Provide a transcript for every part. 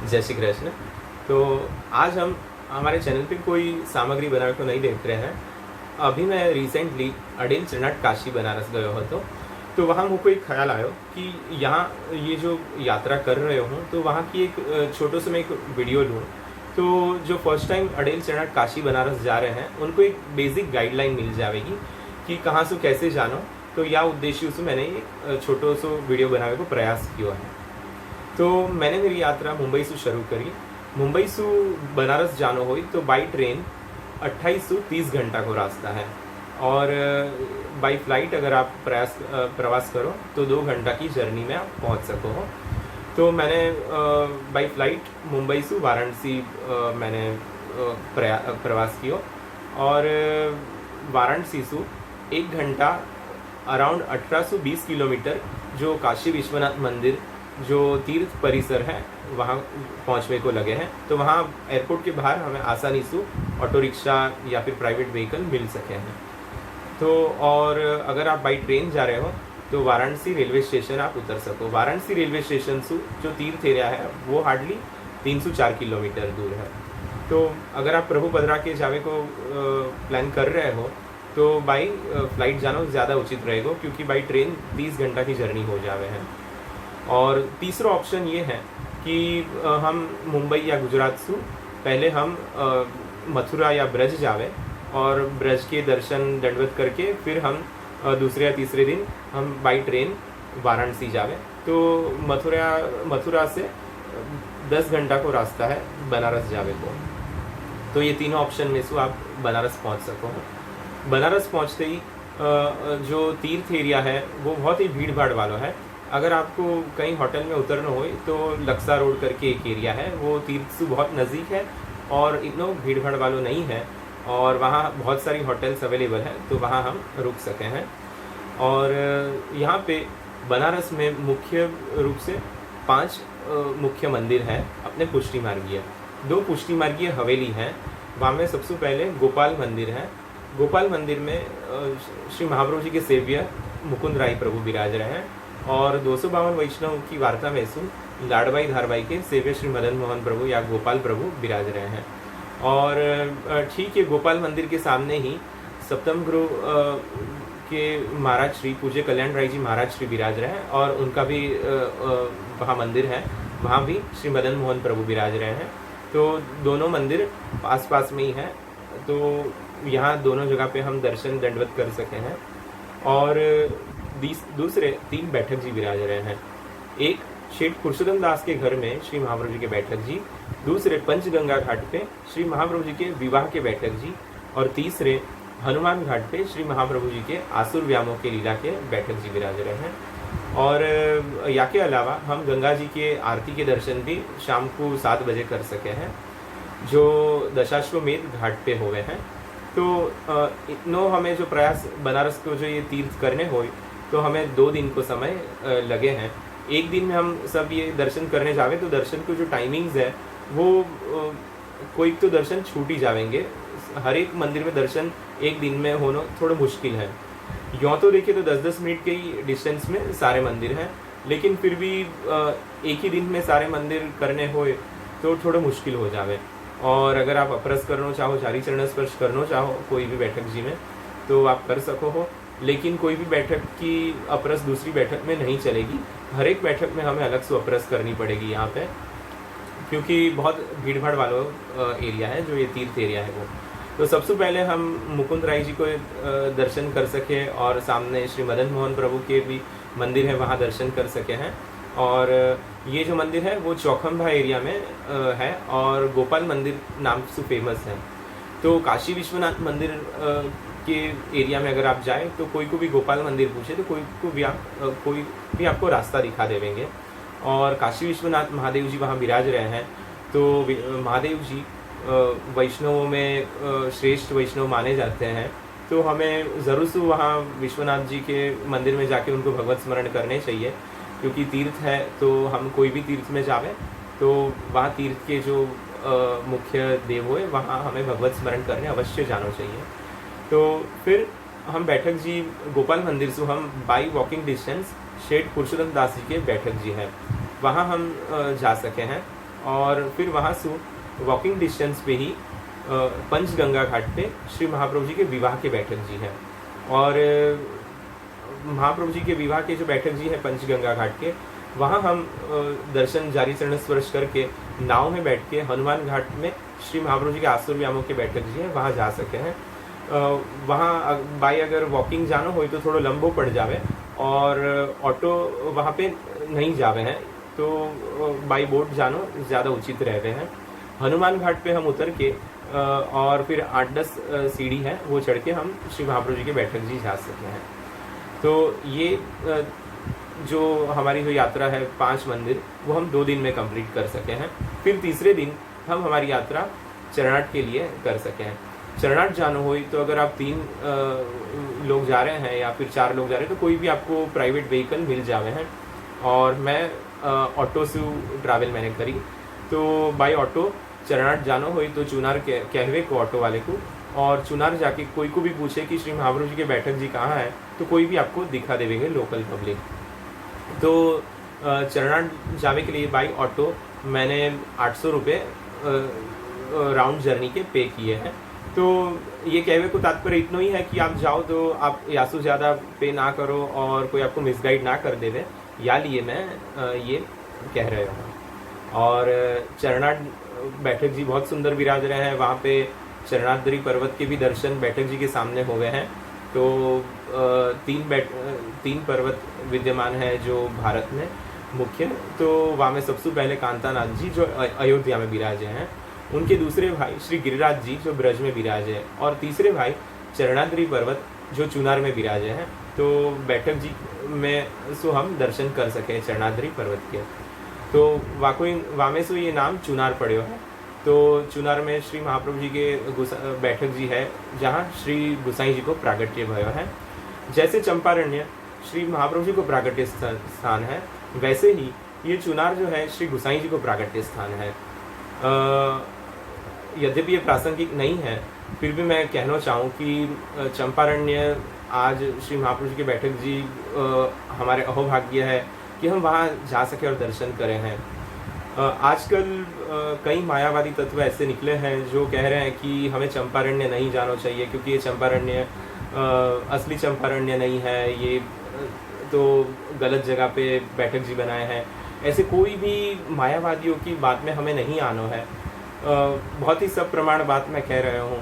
जय श्री कृष्ण। तो आज हम हमारे चैनल पे कोई सामग्री बना को नहीं देख रहे हैं। अभी मैं रिसेंटली अडेल चरनाट काशी बनारस गयो हो तो वहाँ मुझको एक ख्याल आयो कि यहाँ ये जो यात्रा कर रहे हूँ तो वहाँ की एक छोटो से मैं एक वीडियो लूँ। तो जो फर्स्ट टाइम अडेल चरनाट काशी बनारस जा रहे हैं उनको एक बेसिक गाइडलाइन मिल जाएगी कि कहाँ से कैसे जानो। तो यह उद्देश्य से मैंने एक छोटो सो वीडियो बनाने को प्रयास किया है। तो मैंने मेरी यात्रा मुंबई से शुरू करी। मुंबई से बनारस जानो हो तो बाई ट्रेन 28 से 30 घंटा को रास्ता है और बाई फ्लाइट अगर आप प्रवास करो तो 2 घंटा की जर्नी में आप पहुंच सको हो। तो मैंने बाई फ्लाइट मुंबई से वाराणसी मैंने प्रवास किया और वाराणसी से 1 घंटा अराउंड 1820 किलोमीटर जो काशी विश्वनाथ मंदिर जो तीर्थ परिसर है वहाँ पहुँचने को लगे हैं। तो वहाँ एयरपोर्ट के बाहर हमें आसानी से ऑटो रिक्शा या फिर प्राइवेट व्हीकल मिल सके हैं। तो और अगर आप बाई ट्रेन जा रहे हो तो वाराणसी रेलवे स्टेशन आप उतर सको। वाराणसी रेलवे स्टेशन से जो तीर्थ एरिया है वो हार्डली 3 से 4 किलोमीटर दूर है। तो अगर आप प्रभु पधरा के जावे को प्लान कर रहे हो तो बाई फ्लाइट जाना ज़्यादा उचित रहेगा, क्योंकि बाई ट्रेन 30 घंटा की जर्नी हो जावे हैं। और तीसरा ऑप्शन ये है कि हम मुंबई या गुजरात से पहले हम मथुरा या ब्रज जावे और ब्रज के दर्शन दंडवत करके फिर हम दूसरे या तीसरे दिन हम बाई ट्रेन वाराणसी जावे। तो मथुरा से 10 घंटा को रास्ता है बनारस जावे को। तो ये तीनों ऑप्शन में से आप बनारस पहुंच सको। बनारस पहुंचते ही जो तीर्थ एरिया है वो बहुत ही भीड़ भाड़ वाला है। अगर आपको कहीं होटल में उतरना हो तो लक्सा रोड करके एक एरिया है, वो तीर्थ से बहुत नज़दीक है और इतना भीड़ भाड़ वालों नहीं है और वहाँ बहुत सारी होटल्स अवेलेबल है, तो वहाँ हम रुक सके हैं। और यहाँ पे बनारस में मुख्य रूप से 5 मुख्य मंदिर हैं अपने पुष्टि मार्गीय। 2 पुष्टि मार्गीय हवेली हैं। वहाँ में सबसे पहले गोपाल मंदिर है। गोपाल मंदिर में श्री महाप्रभु जी के सेव्य मुकुंद राय प्रभु विराज रहे हैं और 252 वैष्णव की वार्ता में सुन लाडबाई धारबाई के सेव्य श्री मदन मोहन प्रभु या गोपाल प्रभु विराज रहे हैं। और ठीक है, गोपाल मंदिर के सामने ही सप्तम गुरु के महाराज श्री पूज्य कल्याण राय जी महाराज श्री विराज रहे हैं और उनका भी वहाँ मंदिर है, वहाँ भी श्री मदन मोहन प्रभु विराज रहे हैं। तो दोनों मंदिर पास पास में ही हैं, तो यहाँ दोनों जगह पे हम दर्शन दंडवत कर सके हैं। और दूसरे 3 बैठक जी विराज रहे हैं। एक शेठ पुरुषोत्तम दास के घर में श्री महाप्रभु जी के बैठक जी, दूसरे पंचगंगा घाट पे श्री महाप्रभु जी के विवाह के बैठक जी और तीसरे हनुमान घाट पे श्री महाप्रभु जी के आसुर व्यामों के लीला के बैठक जी विराज रहे हैं। और या के अलावा हम गंगा जी के आरती के दर्शन भी शाम को 7 बजे कर सके हैं जो दशाश्वमेध घाट पे हुए हैं। तो इतनो हमें जो प्रयास बनारस को जो ये तीर्थ करने हो तो हमें 2 दिन को समय लगे हैं। एक दिन में हम सब ये दर्शन करने जावे तो दर्शन को जो टाइमिंग्स है वो कोई तो दर्शन छूट ही जाएंगे। हर एक मंदिर में दर्शन एक दिन में होना थोड़ा मुश्किल है। यूँ तो देखिए तो 10-10 मिनट के ही डिस्टेंस में सारे मंदिर हैं, लेकिन फिर भी एक ही दिन में सारे मंदिर करने हो तो थोड़ा मुश्किल हो जावे। और अगर आप अपरस करना चाहो, चारी चरण स्पर्श करना चाहो कोई भी बैठक जी में तो आप कर सको हो, लेकिन कोई भी बैठक की अपरस दूसरी बैठक में नहीं चलेगी। हर एक बैठक में हमें अलग से अपरस करनी पड़ेगी यहाँ पे, क्योंकि बहुत भीड़ भाड़ वाला एरिया है जो ये तीर्थ एरिया है वो। तो सबसे पहले हम मुकुंद राय जी को दर्शन कर सके और सामने श्री मदन मोहन प्रभु के भी मंदिर है, वहाँ दर्शन कर सके हैं। और ये जो मंदिर है वो चौखंबा एरिया में है और गोपाल मंदिर नाम से फेमस है। तो काशी विश्वनाथ मंदिर के एरिया में अगर आप जाए तो कोई को भी गोपाल मंदिर पूछे तो कोई भी आपको रास्ता दिखा देंगे। और काशी विश्वनाथ महादेव जी वहाँ विराज रहे हैं। तो महादेव जी वैष्णवों में श्रेष्ठ वैष्णव माने जाते हैं, तो हमें ज़रूर से वहाँ विश्वनाथ जी के मंदिर में जाके उनको भगवत स्मरण करने चाहिए, क्योंकि तीर्थ है। तो हम कोई भी तीर्थ में जावे तो वहाँ तीर्थ के जो मुख्य देव हुए वहाँ हमें भगवत स्मरण करने अवश्य जाना चाहिए। तो फिर हम बैठक जी गोपाल मंदिर से हम बाई वॉकिंग डिस्टेंस शेठ पुरुषोत्तम दास जी के बैठक जी हैं, वहाँ हम जा सके हैं। और फिर वहाँ से वॉकिंग डिस्टेंस पे ही पंचगंगा घाट पे श्री महाप्रभु जी के विवाह के बैठक जी हैं। और महाप्रभु जी के विवाह के जो बैठक जी हैं पंचगंगा घाट के, वहाँ हम दर्शन जारी चरण स्पर्श करके नाव में बैठ के हनुमान घाट में श्री महाप्रभु जी के आसुर व्यामों के बैठक जी हैं वहाँ जा सके हैं। वहाँ बाई अगर वॉकिंग जानो हो तो थोड़ा लंबो पड़ जावे और ऑटो वहाँ पे नहीं जावे हैं, तो बाई बोट जानो ज़्यादा उचित रहते हैं। हनुमान घाट पे हम उतर के और फिर 8-10 सीढ़ी है वो चढ़ के हम श्री महाप्रभु जी के बैठक जी जा सकते हैं। तो ये जो हमारी जो यात्रा है 5 मंदिर, वो हम 2 दिन में कंप्लीट कर सके हैं। फिर तीसरे दिन हम हमारी यात्रा चरणाट के लिए कर सके हैं। चरणाट जाना हो तो अगर आप 3 लोग जा रहे हैं या फिर 4 लोग जा रहे हैं तो कोई भी आपको प्राइवेट व्हीकल मिल जावे हैं। और मैं ऑटो से ट्रैवल मैंने करी, तो बाई ऑटो चरणाट जाना हो तो चुनार कहवे को ऑटो वाले को, और चुनार जाके कोई को भी पूछे कि श्री महाप्रभु जी के बैठक जी कहाँ है, तो कोई भी आपको दिखा देवेंगे लोकल पब्लिक। तो चरणाट जावे के लिए बाई ऑटो मैंने 800 रुपये राउंड जर्नी के पे किए हैं। तो ये कहवे को तात्पर्य इतना ही है कि आप जाओ तो आप या तो ज़्यादा पे ना करो और कोई आपको मिसगाइड ना कर देवे, या लिए मैं ये कह रहे हूँ। और चरणाट बैठक जी बहुत सुंदर विराज रहे हैं। वहाँ पे चरणाद्री पर्वत के भी दर्शन बैठक जी के सामने हुए हैं। तो 3 पर्वत विद्यमान है जो भारत में मुख्य। तो वहाँ में सबसे पहले कांतानाथ जी जो अयोध्या में विराजे हैं, उनके दूसरे भाई श्री गिरिराज जी जो ब्रज में विराजे हैं, और तीसरे भाई चरणाद्री पर्वत जो चुनार में विराजे हैं। तो बैठक जी में सो हम दर्शन कर सके चरणाद्री पर्वत के। तो वामे से ये नाम चुनार पड़ो है। तो चुनार में श्री महाप्रभु जी के बैठक जी है, जहाँ श्री गुसाई जी को प्रागट्य भयो है। जैसे चंपारण्य श्री महाप्रभु जी को प्रागट्य स्थान है, वैसे ही ये चुनार जो है श्री गुसाई जी को प्रागट्य स्थान है। यद्यपि ये प्रासंगिक नहीं है, फिर भी मैं कहना चाहूँ कि चंपारण्य आज श्री महाप्रभु जी के बैठक जी हमारे अहोभाग्य है कि हम वहाँ जा सके और दर्शन करें हैं। आजकल कई मायावादी तत्व ऐसे निकले हैं जो कह रहे हैं कि हमें चंपारण्य नहीं जाना चाहिए क्योंकि ये चंपारण्य असली चंपारण्य नहीं है, ये तो गलत जगह पे बैठक जी बनाए हैं। ऐसे कोई भी मायावादियों की बात में हमें नहीं आना है। बहुत ही सब प्रमाण बात मैं कह रहा हूँ।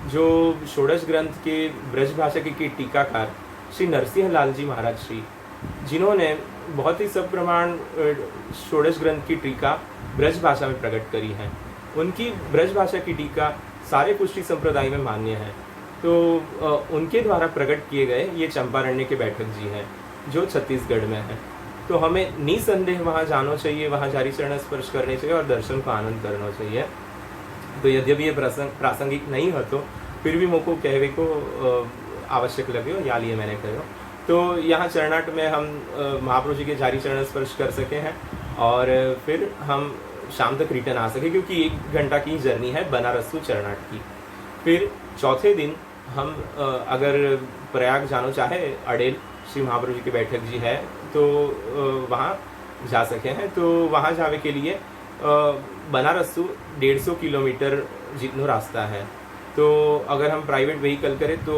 जो षोडश ग्रंथ के ब्रज भाषा के टीकाकार श्री नरसिंह लाल जी महाराज श्री, जिन्होंने बहुत ही सब प्रमाण षोडश ग्रंथ की टीका ब्रज भाषा में प्रकट करी है, उनकी ब्रज भाषा की टीका सारे पुष्टि संप्रदाय में मान्य है। तो उनके द्वारा प्रकट किए गए ये चंपारण्य के बैठक जी हैं जो छत्तीसगढ़ में है। तो हमें निसंदेह वहाँ जाना चाहिए, वहाँ जारी चरण स्पर्श करने चाहिए और दर्शन का आनंद करना चाहिए। तो यद्यपि ये प्रासंगिक नहीं हो तो फिर भी मुझको कहवे को आवश्यक लगे हो, या लिए मैंने कहो। तो यहाँ चरणाट में हम महाप्रभु जी के जारी चरण स्पर्श कर सके हैं और फिर हम शाम तक रिटर्न आ सके, क्योंकि 1 घंटा की जर्नी है बनारस टू चरणाट की। फिर चौथे दिन हम अगर प्रयाग जाना चाहे, अडेल श्री महाप्रभु जी की बैठक जी है, तो वहाँ जा सके हैं। तो वहाँ जाने के लिए बनारस से 150 किलोमीटर जितना रास्ता है। तो अगर हम प्राइवेट व्हीकल करें तो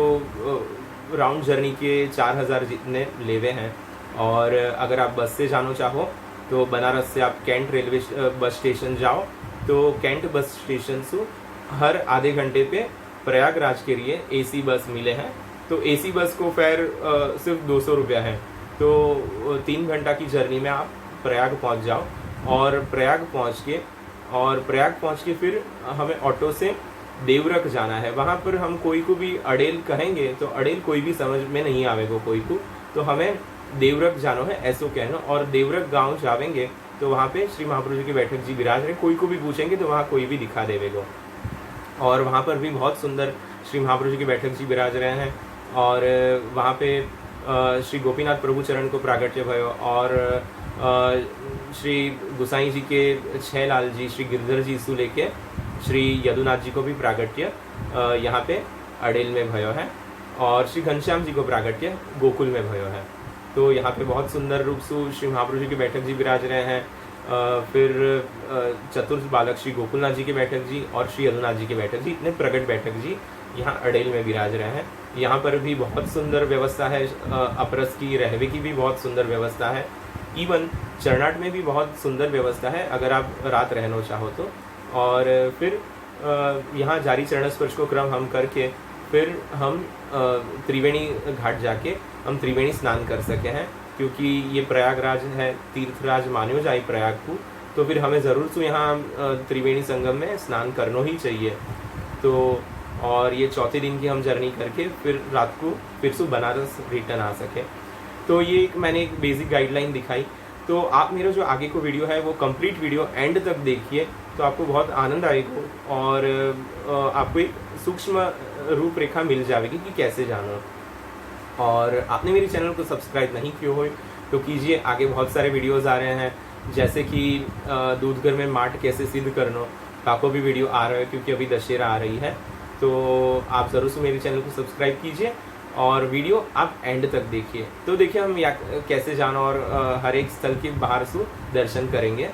राउंड जर्नी के 4000 जितने लेवे हैं। और अगर आप बस से जाना चाहो तो बनारस से आप कैंट रेलवे बस स्टेशन जाओ, तो कैंट बस स्टेशन से हर आधे घंटे पे प्रयागराज के लिए एसी बस मिले हैं। तो एसी बस को फेयर सिर्फ 200 रुपया है। तो 3 घंटा की जर्नी में आप प्रयाग पहुंच जाओ, और प्रयाग पहुंच के फिर हमें ऑटो से देवरक जाना है। वहाँ पर हम कोई को भी अडेल कहेंगे तो अडेल कोई भी समझ में नहीं आवेगा कोई को, तो हमें देवरक जाना है ऐसो कहना। और देवरक गांव जावेंगे तो वहाँ पे श्री महाप्रभु जी की बैठक जी विराज रहे, कोई को भी पूछेंगे तो वहाँ कोई भी दिखा देवेगा। और वहाँ पर भी बहुत सुंदर श्री महाप्रभु जी की बैठक जी विराज रहे हैं। और वहाँ पे श्री गोपीनाथ प्रभु चरण को प्रागट्य भयो, और श्री गुसाई जी के 6 लाल जी श्री गिरधर जी से लेके श्री यदुनाथ जी को भी प्रागट्य यहाँ पे अडेल में भयो है, और श्री घनश्याम जी को प्रागट्य गोकुल में भयो है। तो यहाँ पे बहुत सुंदर रूप से श्री महाप्रभु जी की बैठक जी विराज रहे हैं। फिर चतुर्थ बालक श्री गोकुलनाथ जी के बैठक जी और श्री यदुनाथ जी के बैठक जी, इतने प्रगट बैठक जी यहाँ अडेल में विराज रहे हैं। यहाँ पर भी बहुत सुंदर व्यवस्था है, अपरस की रहवे की भी बहुत सुंदर व्यवस्था है। इवन चरनाट में भी बहुत सुंदर व्यवस्था है अगर आप रात रहना चाहो तो। और फिर यहाँ जारी चरण स्पर्श को क्रम हम करके फिर हम त्रिवेणी घाट जाके हम त्रिवेणी स्नान कर सके हैं, क्योंकि ये प्रयागराज है, तीर्थराज मान्यो जाए प्रयाग को, तो फिर हमें ज़रूर से यहाँ त्रिवेणी संगम में स्नान करना ही चाहिए। तो और ये चौथे दिन की हम जर्नी करके फिर रात को फिर से बनारस रिटर्न आ सके। तो ये मैंने एक बेसिक गाइडलाइन दिखाई। तो आप मेरा जो आगे को वीडियो है वो कंप्लीट वीडियो एंड तक देखिए, तो आपको बहुत आनंद आएगा और आपको एक सूक्ष्म रूपरेखा मिल जाएगी कि कैसे जाना। और आपने मेरे चैनल को सब्सक्राइब नहीं किया हो तो कीजिए, आगे बहुत सारे वीडियोस आ रहे हैं, जैसे कि दूधगर में मार्ट कैसे सिद्ध करना, काको भी वीडियो आ रहा है क्योंकि अभी दशहरा आ रही है। तो आप ज़रूर से मेरे चैनल को सब्सक्राइब कीजिए और वीडियो आप एंड तक देखिए। तो देखिए हम कैसे जाना और हर एक स्थल के बाहर से दर्शन करेंगे।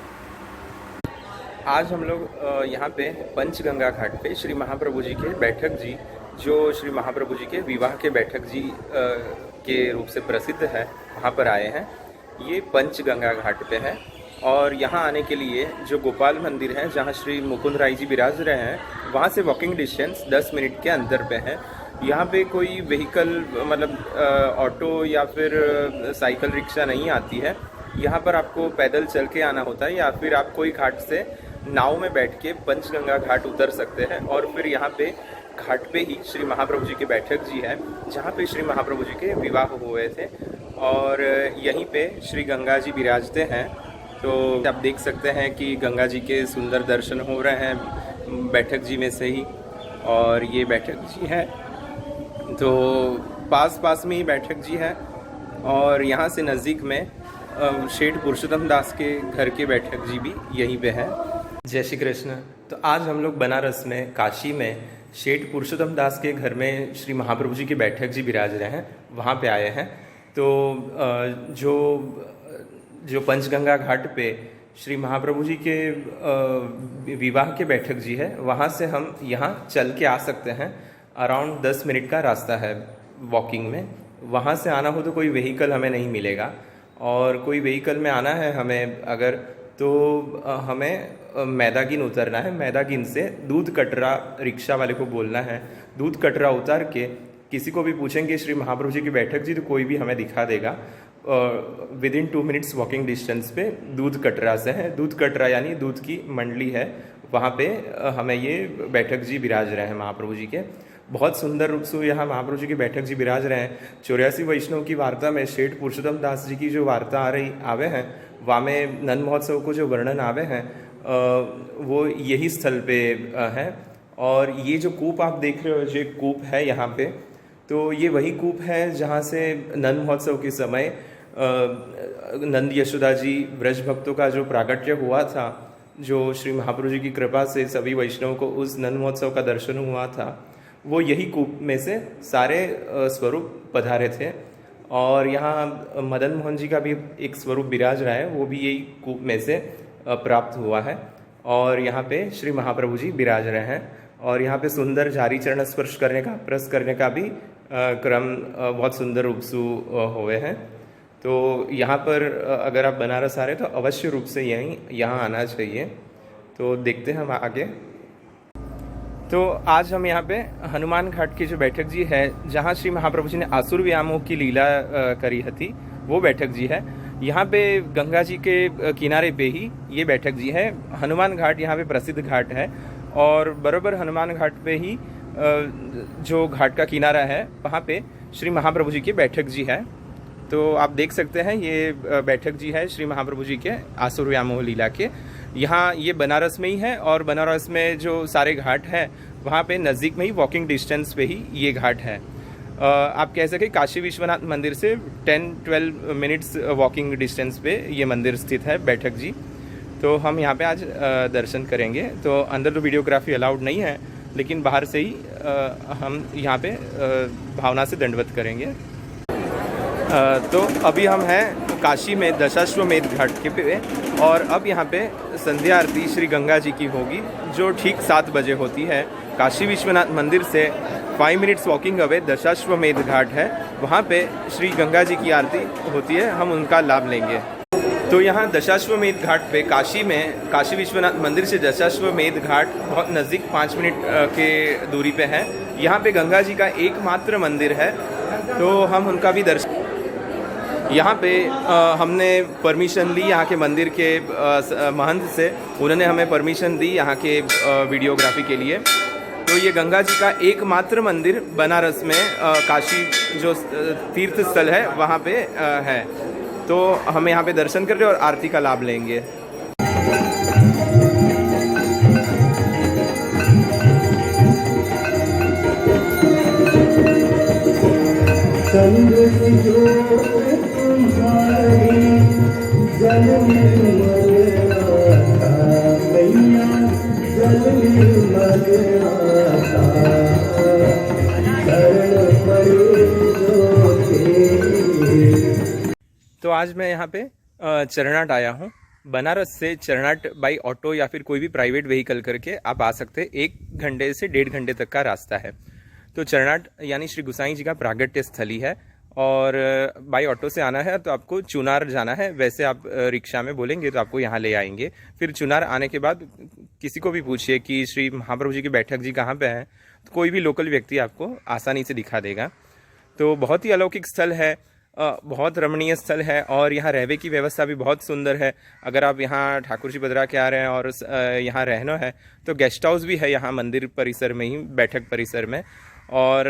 आज हम लोग यहाँ पे पंचगंगा घाट पे श्री महाप्रभु जी के बैठक जी, जो श्री महाप्रभु जी के विवाह के बैठक जी के रूप से प्रसिद्ध है, वहाँ पर आए हैं। ये पंचगंगा घाट पे है और यहाँ आने के लिए जो गोपाल मंदिर है जहाँ श्री मुकुंद राय जी विराज रहे हैं, वहाँ से वॉकिंग डिस्टेंस 10 मिनट के अंतर पे है। यहाँ पे कोई व्हीकल मतलब ऑटो या फिर साइकिल रिक्शा नहीं आती है। यहाँ पर आपको पैदल चल के आना होता है या फिर आप कोई घाट से नाव में बैठ के पंचगंगा घाट उतर सकते हैं। और फिर यहाँ पे घाट पे ही श्री महाप्रभु जी के बैठक जी है, जहाँ पे श्री महाप्रभु जी के विवाह हुए थे और यहीं पे श्री गंगा जी विराजते हैं। तो आप देख सकते हैं कि गंगा जी के सुंदर दर्शन हो रहे हैं बैठक जी में से ही। और ये बैठक जी है, तो पास में ही बैठक जी है और यहाँ से नज़दीक में शेठ पुरुषोत्तम दास के घर के बैठक जी भी यहीं पे है। जय श्री कृष्ण। तो आज हम लोग बनारस में काशी में शेठ पुरुषोत्तम दास के घर में श्री महाप्रभु जी के बैठक जी विराज रहे हैं, वहाँ पे आए हैं। तो जो पंचगंगा घाट पे श्री महाप्रभु जी के विवाह के बैठक जी है, वहाँ से हम यहाँ चल के आ सकते हैं। अराउंड 10 मिनट का रास्ता है वॉकिंग में। वहाँ से आना हो तो कोई व्हीकल हमें नहीं मिलेगा, और कोई व्हीकल में आना है हमें अगर, तो हमें मैदागिन उतरना है। मैदागिन से दूध कटरा रिक्शा वाले को बोलना है, दूध कटरा उतार के किसी को भी पूछेंगे श्री महाप्रभु जी की बैठक जी, तो कोई भी हमें दिखा देगा। विदिन 2 मिनट्स वॉकिंग डिस्टेंस पे दूध कटरा से है। दूध कटरा यानी दूध की मंडली है, वहाँ पे हमें ये बैठक जी विराज रहे हैं महाप्रभु जी के। बहुत सुंदर रूप से यहाँ महाप्रभु जी की बैठक जी विराज रहे हैं। 84 वैष्णव की वार्ता में शेठ पुरुषोत्तम दास जी की जो वार्ता आवे हैं, वहाँ में नंद महोत्सव को जो वर्णन आवे हैं वो यही स्थल पे है। और ये जो कूप आप देख रहे हो, जो कूप है यहाँ पे, तो ये वही कूप है जहाँ से नंद महोत्सव के समय नंद यशोदा जी ब्रज भक्तों का जो प्रागट्य हुआ था, जो श्री महाप्रभु जी की कृपा से सभी वैष्णवों को उस नंद महोत्सव का दर्शन हुआ था, वो यही कूप में से सारे स्वरूप पधारे थे। और यहाँ मदन मोहन जी का भी एक स्वरूप विराज रहा है, वो भी यही कूप में से प्राप्त हुआ है। और यहाँ पे श्री महाप्रभु जी विराज रहे हैं। और यहाँ पे सुंदर जारी चरण स्पर्श करने का, प्रस करने का भी क्रम बहुत सुंदर रूप से हुए हैं। तो यहाँ पर अगर आप बनारस आ रहे हैं तो अवश्य रूप से यहाँ आना चाहिए। तो देखते हैं हम आगे। तो आज हम यहाँ पे हनुमान घाट की जो बैठक जी है, जहाँ श्री महाप्रभु जी ने आसुर व्यामोह की लीला करी थी, वो बैठक जी है। यहाँ पे गंगा जी के किनारे पे ही ये बैठक जी है। हनुमान घाट यहाँ पे प्रसिद्ध घाट है और बराबर हनुमान घाट पे ही जो घाट का किनारा है, वहाँ पे श्री महाप्रभु जी की बैठक जी है। तो आप देख सकते हैं ये बैठक जी है श्री महाप्रभु जी के आसुर व्यामोह लीला के। यहाँ ये बनारस में ही है और बनारस में जो सारे घाट हैं वहाँ पे नज़दीक में ही वॉकिंग डिस्टेंस पे ही ये घाट है। आप कह सकें काशी विश्वनाथ मंदिर से 10-12 मिनट्स वॉकिंग डिस्टेंस पे ये मंदिर स्थित है बैठक जी। तो हम यहाँ पे आज दर्शन करेंगे। तो अंदर तो वीडियोग्राफी अलाउड नहीं है, लेकिन बाहर से ही हम यहाँ पे भावना से दंडवत करेंगे। तो अभी हम हैं काशी में दशाश्वमेध घाट के पे, और अब यहाँ पे संध्या आरती श्री गंगा जी की होगी जो ठीक 7 बजे होती है। काशी विश्वनाथ मंदिर से 5 minutes walking away Dashashwamedh Ghat है, वहाँ पे श्री गंगा जी की आरती होती है, हम उनका लाभ लेंगे। तो यहाँ दशाश्वमेध घाट पे काशी विश्वनाथ मंदिर से दशाश्वमेध घाट बहुत नज़दीक 5 मिनट के दूरी पे है। यहाँ पे गंगा जी का एकमात्र मंदिर है, तो हम उनका भी दर्शन। यहाँ पे हमने परमिशन ली यहाँ के मंदिर के महंत से, उन्होंने हमें परमिशन दी यहाँ के वीडियोग्राफी के लिए। तो ये गंगा जी का एकमात्र मंदिर बनारस में काशी जो तीर्थ स्थल है वहाँ पे है। तो हम यहाँ पे दर्शन कर रहे हैं और आरती का लाभ लेंगे। तो आज मैं यहाँ पे चरनाट आया हूँ। बनारस से चरनाट बाई ऑटो या फिर कोई भी प्राइवेट व्हीकल करके आप आ सकते हैं। 1 घंटे से 1.5 घंटे तक का रास्ता है। तो चरनाट यानी श्री गुसाई जी का प्रागट्य स्थली है, और बाई ऑटो से आना है तो आपको चुनार जाना है। वैसे आप रिक्शा में बोलेंगे तो आपको यहाँ ले आएंगे। फिर चुनार आने के बाद किसी को भी पूछिए कि श्री महाप्रभु जी की बैठक जी कहाँ पे है, तो कोई भी लोकल व्यक्ति आपको आसानी से दिखा देगा। तो बहुत ही अलौकिक स्थल है, बहुत रमणीय स्थल है, और यहाँ रहने की व्यवस्था भी बहुत सुंदर है। अगर आप यहाँ ठाकुर जी बदरा के आ रहे हैं और यहाँ रहना है तो गेस्ट हाउस भी है यहाँ मंदिर परिसर में ही, बैठक परिसर में। और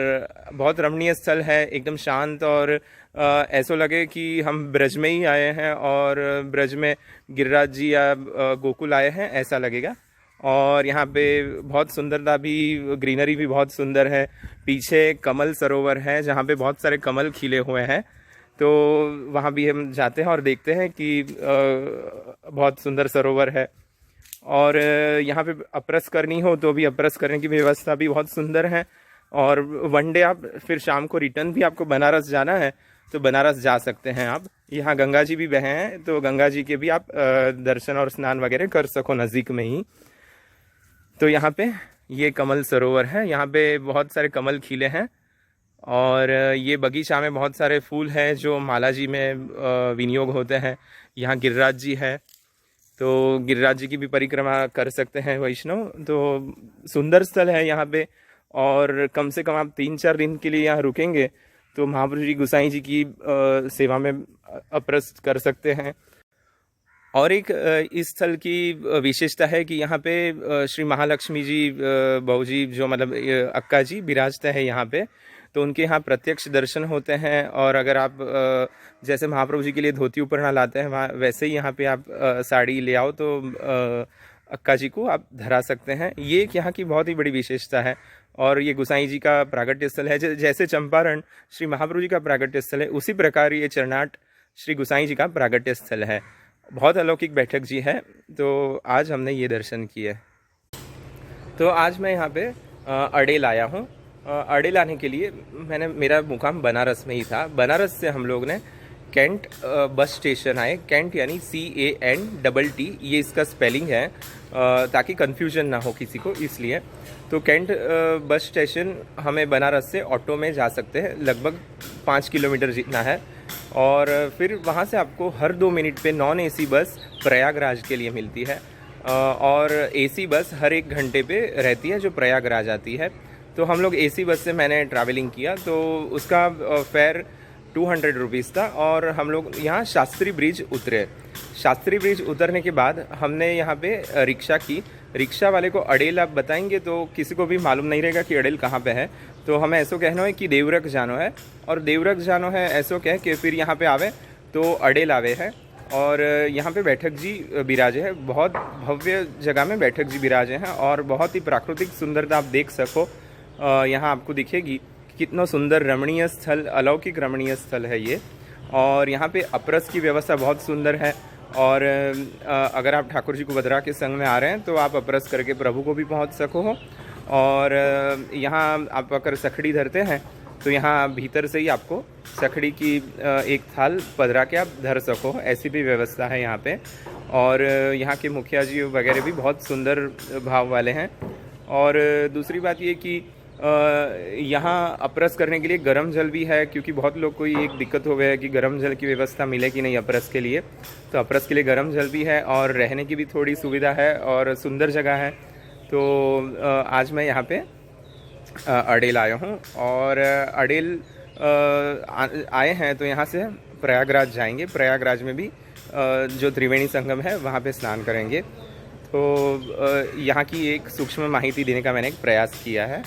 बहुत रमणीय स्थल है, एकदम शांत, और ऐसा लगे कि हम ब्रज में ही आए हैं और ब्रज में गिरिराज जी या गोकुल आए हैं, ऐसा लगेगा। और यहाँ पे बहुत सुंदरता भी, ग्रीनरी भी बहुत सुंदर है। पीछे कमल सरोवर है जहाँ पे बहुत सारे कमल खिले हुए हैं, तो वहाँ भी हम जाते हैं और देखते हैं कि बहुत सुंदर सरोवर है। और यहाँ पे अप्रस करनी हो तो भी अप्रस करने की व्यवस्था भी बहुत सुंदर है। और वन डे आप फिर शाम को रिटर्न भी आपको बनारस जाना है तो बनारस जा सकते हैं आप। यहाँ गंगा जी भी बहे हैं, तो गंगा जी के भी आप दर्शन और स्नान वगैरह कर सको नज़दीक में ही। तो यहाँ पे ये कमल सरोवर है, यहाँ पे बहुत सारे कमल खिले हैं, और ये बगीचा में बहुत सारे फूल हैं जो माला जी में विनियोग होते हैं। यहाँ गिरिराज जी है, तो गिरिराज जी की भी परिक्रमा कर सकते हैं वैष्णव। तो सुंदर स्थल है यहाँ पे, और कम से कम आप 3-4 दिन के लिए यहाँ रुकेंगे तो महाप्रभु जी गुसाई जी की सेवा में अप्रस्त कर सकते हैं। और एक इस स्थल की विशेषता है कि यहाँ पे श्री महालक्ष्मी जी बहू जी जो मतलब अक्का जी विराजते हैं यहाँ पे, तो उनके यहाँ प्रत्यक्ष दर्शन होते हैं। और अगर आप जैसे महाप्रभु जी के लिए धोती उपरना लाते हैं वहाँ, वैसे ही यहाँ पे आप साड़ी ले आओ तो अक्का जी को आप धरा सकते हैं। ये एक यहाँ की बहुत ही बड़ी विशेषता है। और ये गुसाई जी का प्रागट्य स्थल है। जैसे चंपारण श्री महाप्रभु जी का प्रागट्य स्थल है, उसी प्रकार ये चरनाट श्री गुसाई जी का प्रागट्य स्थल है। बहुत अलौकिक बैठक जी है। तो आज हमने ये दर्शन किए। तो आज मैं यहाँ पे अडेल आया हूँ। अडेल आने के लिए मेरा मुकाम बनारस में ही था। बनारस से हम लोग ने कैंट बस स्टेशन आए। कैंट यानी CANTT, ये इसका स्पेलिंग है, ताकि कन्फ्यूजन ना हो किसी को, इसलिए। तो कैंट बस स्टेशन हमें बनारस से ऑटो में जा सकते हैं, लगभग 5 किलोमीटर जितना है। और फिर वहाँ से आपको हर 2 मिनट पे नॉन AC बस प्रयागराज के लिए मिलती है, और AC बस हर 1 घंटे पे रहती है जो प्रयागराज आती है। तो हम लोग AC बस से मैंने ट्रैवलिंग किया, तो उसका फेयर 200 रुपीज़ था। और हम लोग यहाँ शास्त्री ब्रिज उतरे। शास्त्री ब्रिज उतरने के बाद हमने यहाँ पे रिक्शा की। रिक्शा वाले को अडेल आप बताएंगे तो किसी को भी मालूम नहीं रहेगा कि अडेल कहाँ पे है। तो हमें ऐसा कहना है कि देवरक जानो है, और देवरक जानो है ऐसा कह के फिर यहाँ पे आवे तो अडेल आवे है। और यहाँ पे बैठक जी विराजे है, बहुत भव्य जगह में बैठक जी विराजे हैं, और बहुत ही प्राकृतिक सुंदरता आप देख सको यहाँ आपको दिखेगी। कितना सुंदर रमणीय स्थल, अलौकिक रमणीय स्थल है ये। और यहाँ पे अप्रस की व्यवस्था बहुत सुंदर है। और अगर आप ठाकुर जी को बदरा के संग में आ रहे हैं तो आप अप्रस करके प्रभु को भी पहुँच सको हो। और यहाँ आप अगर सखड़ी धरते हैं तो यहाँ भीतर से ही आपको सखड़ी की एक थाल पधरा के आप धर सको, ऐसी भी व्यवस्था है यहाँ पे। और यहाँ के मुखिया जी वगैरह भी बहुत सुंदर भाव वाले हैं। और दूसरी बात ये कि यहाँ अपरस करने के लिए गर्म जल भी है, क्योंकि बहुत लोग को एक दिक्कत हो गया है कि गर्म जल की व्यवस्था मिले कि नहीं अपरस के लिए। तो अपरस के लिए गर्म जल भी है और रहने की भी थोड़ी सुविधा है और सुंदर जगह है। तो आज मैं यहाँ पे अडेल आया हूँ और अडेल आए हैं तो यहाँ से प्रयागराज जाएंगे। प्रयागराज में भी जो त्रिवेणी संगम है वहाँ पे स्नान करेंगे। तो यहाँ की एक सूक्ष्म माहिती देने का मैंने एक प्रयास किया है।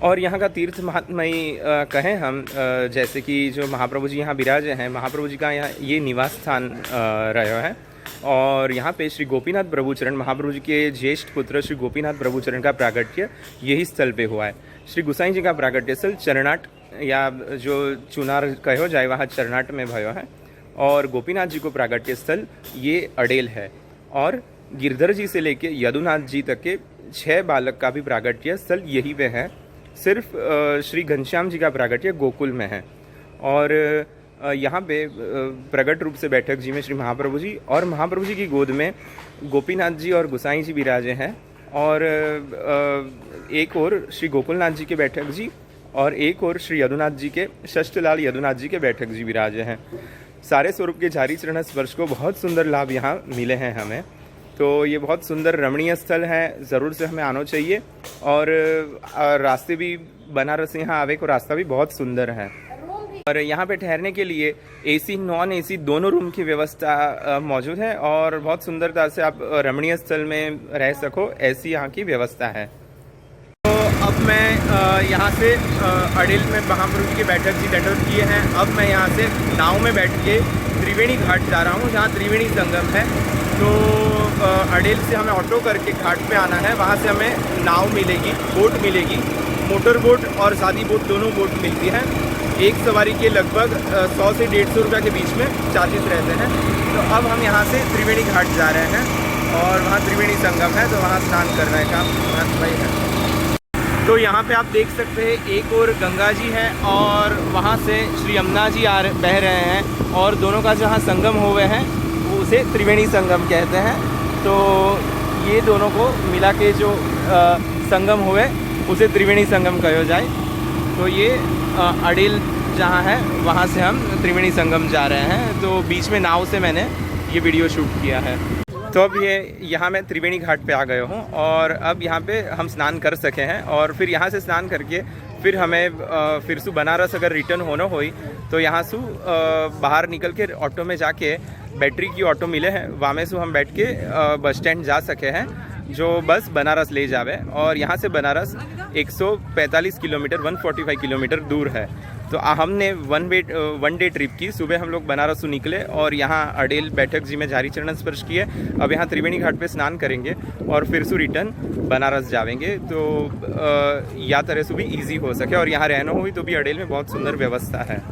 और यहाँ का तीर्थ महात्म्य कहें हम, जैसे कि जो महाप्रभु जी यहाँ विराजे हैं, महाप्रभु जी का यहाँ ये निवास स्थान रहा है। और यहाँ पे श्री गोपीनाथ प्रभुचरण, महाप्रभु जी के ज्येष्ठ पुत्र श्री गोपीनाथ प्रभुचरण का प्रागट्य यही स्थल पे हुआ है। श्री गुसाई जी का प्रागट्य स्थल चरनाट या जो चुनार कहो जाए वहाँ चरनाट में भयो है। और गोपीनाथ जी को प्रागट्य स्थल ये अडेल है। और गिरधर जी से लेके यदुनाथ जी तक के 6 बालक का भी प्रागट्य स्थल यही पे है। सिर्फ श्री घनश्याम जी का प्रागट्य गोकुल में है। और यहाँ पे प्रगट रूप से बैठक जी में श्री महाप्रभु जी और महाप्रभु जी की गोद में गोपीनाथ जी और गुसाई जी विराजे हैं। और एक और श्री गोकुलनाथ जी के बैठक जी और एक और श्री यदुनाथ जी के षष्ठलाल यदुनाथ जी के बैठक जी विराजे हैं। सारे स्वरूप के झारी चरण स्पर्श को बहुत सुंदर लाभ यहाँ मिले हैं हमें। तो ये बहुत सुंदर रमणीय स्थल है, ज़रूर से हमें आना चाहिए। और रास्ते भी बनारस यहाँ आवे को रास्ता भी बहुत सुंदर है। और यहाँ पे ठहरने के लिए एसी नॉन एसी दोनों रूम की व्यवस्था मौजूद है और बहुत सुंदरता से आप रमणीय स्थल में रह सको, ऐसी यहाँ की व्यवस्था है। तो अब मैं यहाँ से अडेल में महाप्रभु जी के बैठक जी दर्शन किए हैं। अब मैं यहाँ से नाव में बैठ के त्रिवेणी घाट जा रहा हूँ, जहाँ त्रिवेणी संगम है। तो अडेल से हमें ऑटो करके घाट पे आना है। वहाँ से हमें नाव मिलेगी, बोट मिलेगी, मोटर बोट और सादी बोट दोनों बोट मिलती है। एक सवारी के लगभग 100 से 150 रुपये के बीच में चार्जेस रहते हैं। तो अब हम यहाँ से त्रिवेणी घाट जा रहे हैं और वहाँ त्रिवेणी संगम है, तो वहाँ स्नान करने का भाई है। तो यहाँ पे आप देख सकते हैं एक और गंगा जी है और वहाँ से श्री यमुना जी बह रहे हैं। और दोनों का जहाँ संगम हुए हैं वो उसे त्रिवेणी संगम कहते हैं। तो ये दोनों को मिला के जो संगम हुए उसे त्रिवेणी संगम कहो जाए। तो ये अडेल जहाँ है वहाँ से हम त्रिवेणी संगम जा रहे हैं। तो बीच में नाव से मैंने ये वीडियो शूट किया है। तो अब यहाँ मैं त्रिवेणी घाट पे आ गया हूँ और अब यहाँ पे हम स्नान कर सके हैं। और फिर यहाँ से स्नान करके फिर हमें फिर से बनारस अगर रिटर्न होना हुई तो यहाँ से बाहर निकल के ऑटो में जाके बैटरी की ऑटो मिले हैं, वहाँ में से हम बैठ के बस स्टैंड जा सके हैं, जो बस बनारस ले जावे। और यहाँ से बनारस 145 किलोमीटर 145 किलोमीटर दूर है। तो हमने वन डे ट्रिप की। सुबह हम लोग बनारस से निकले और यहाँ अडेल बैठक जी में झारी चरण स्पर्श किए। अब यहाँ त्रिवेणी घाट पे स्नान करेंगे और फिर से रिटर्न बनारस जाएंगे। तो या तरह से भी ईजी हो सके और यहाँ रहना हुई तो भी अडेल में बहुत सुंदर व्यवस्था है।